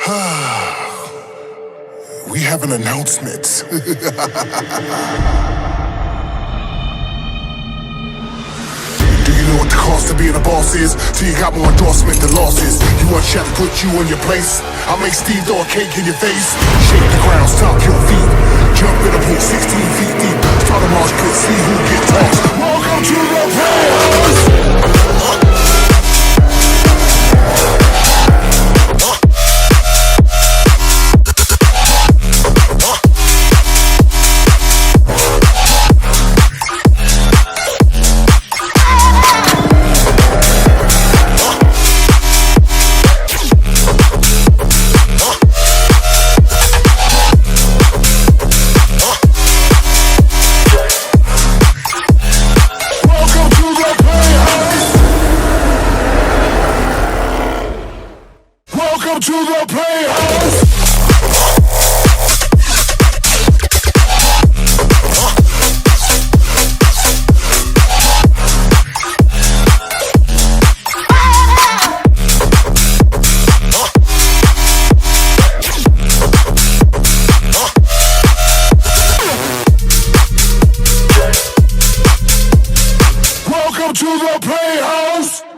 We have an announcement. Do you know what the cost of being a boss is? Till you got more endorsement than losses. You want Chef to put you in your place? I'll make Steve throw a cake in your face. Shake the ground, stomp your feet. Jump in a pool 16 feet deep. Start a march pit, see who gets tossed. Welcome to the playhouse. Welcome to the playhouse. Welcome to the playhouse.